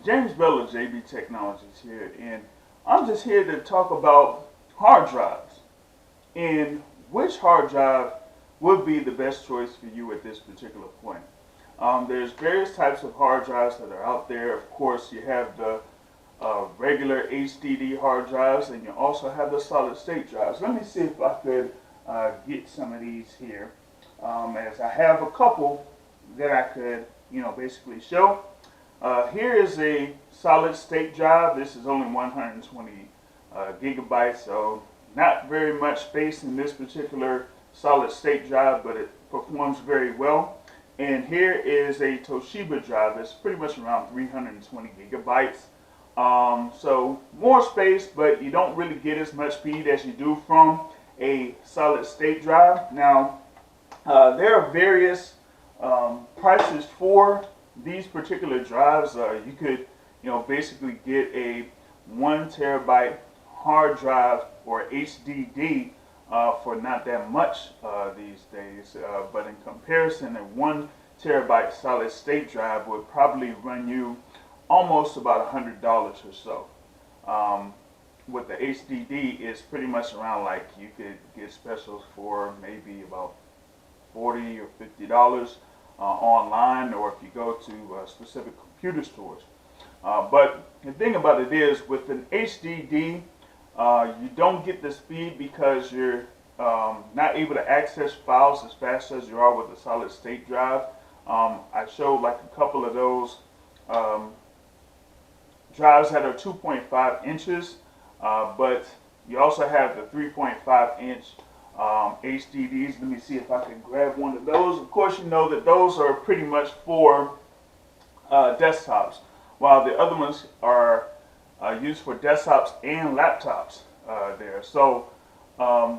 James Bell of JB Technologies here, and I'm just here to talk about hard drives and which hard drive would be the best choice for you at this particular point. There's various types of hard drives that are out there. Of course, you have the regular HDD hard drives, and you also have the solid state drives. Let me see if I could get some of these here, as I have a couple that I could, basically show. Here is a solid state drive. This is only 120 gigabytes, so not very much space in this particular solid state drive, but it performs very well. And here is a Toshiba drive. It's pretty much around 320 gigabytes. So more space, but you don't really get as much speed as you do from a solid state drive. Now, there are various prices for these particular drives. You could, basically get a 1 terabyte hard drive or HDD for not that much these days. But in comparison, a 1 terabyte solid state drive would probably run you almost about $100 or so. With the HDD, it's pretty much around, like, you could get specials for maybe about $40 or $50 online, or if you go to specific computer stores. But the thing about it is, with an HDD, you don't get the speed because you're not able to access files as fast as you are with a solid state drive. I showed like a couple of those drives that are 2.5 inches, but you also have the 3.5 inch HDDs. Let me see if I can grab one of those. Of course, you know that those are pretty much for desktops, while the other ones are used for desktops and laptops there. So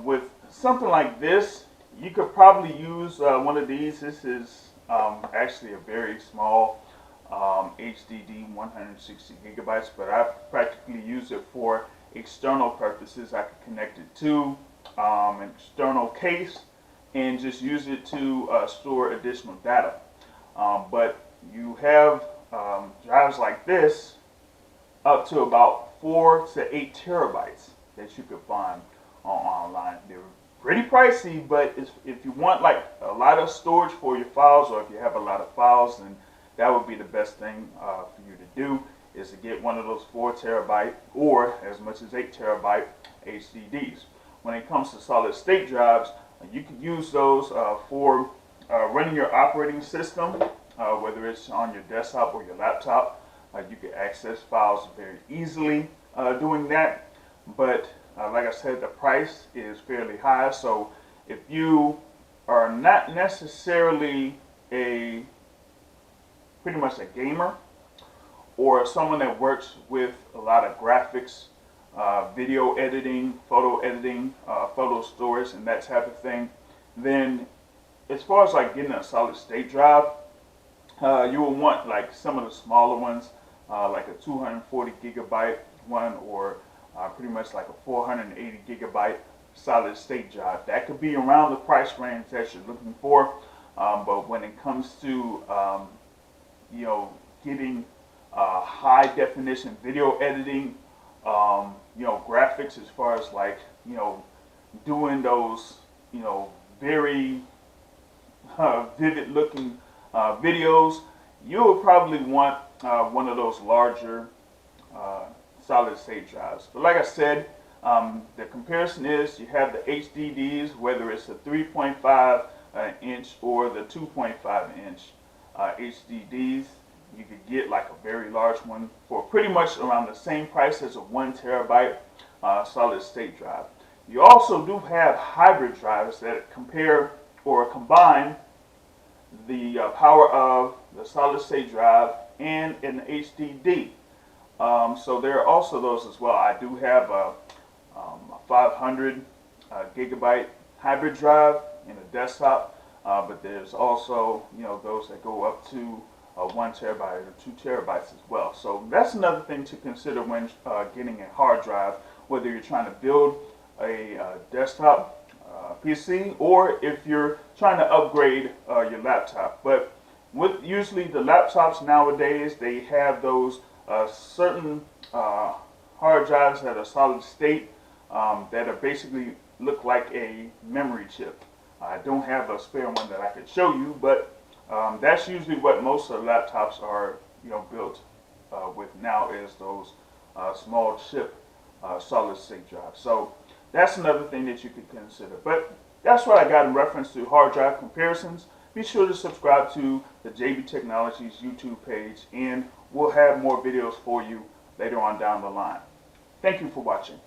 with something like this, you could probably use one of these. This is actually a very small HDD, 160 gigabytes, but I practically use it for external purposes. I could connect it to an external case and just use it to store additional data. But you have drives like this up to about 4 to 8 terabytes that you could find online. They're pretty pricey, but if you want like a lot of storage for your files, or if you have a lot of files, then that would be the best thing for you to do, is to get one of those 4 terabyte or as much as 8 terabyte HDDs. When it comes to solid state drives, you can use those for running your operating system, whether it's on your desktop or your laptop. You can access files very easily doing that. But like I said, the price is fairly high. So if you are not necessarily pretty much a gamer, or someone that works with a lot of graphics, video editing, photo storage, and that type of thing, then as far as like getting a solid state drive, you will want like some of the smaller ones, like a 240 gigabyte one, or pretty much like a 480 gigabyte solid state drive. That could be around the price range that you're looking for. But when it comes to getting high definition video editing, graphics, as far as like doing those very vivid looking videos, you will probably want one of those larger solid state drives. But like I said, the comparison is you have the HDDs, whether it's a 3.5 inch or the 2.5 inch HDDs. You could get like a very large one for pretty much around the same price as a 1 terabyte solid state drive. You also do have hybrid drives that compare or combine the power of the solid state drive and an HDD. So there are also those as well. I do have a 500 gigabyte hybrid drive in a desktop, but there's also those that go up to 1 terabyte or 2 terabytes as well. So that's another thing to consider when getting a hard drive, whether you're trying to build a desktop PC, or if you're trying to upgrade your laptop. But with usually the laptops nowadays, they have those certain hard drives that are solid state that are basically look like a memory chip. I don't have a spare one that I could show you, but that's usually what most of the laptops are, built with now, is those small chip solid state drives. So that's another thing that you could consider. But that's what I got in reference to hard drive comparisons. Be sure to subscribe to the JB Technologies YouTube page, and we'll have more videos for you later on down the line. Thank you for watching.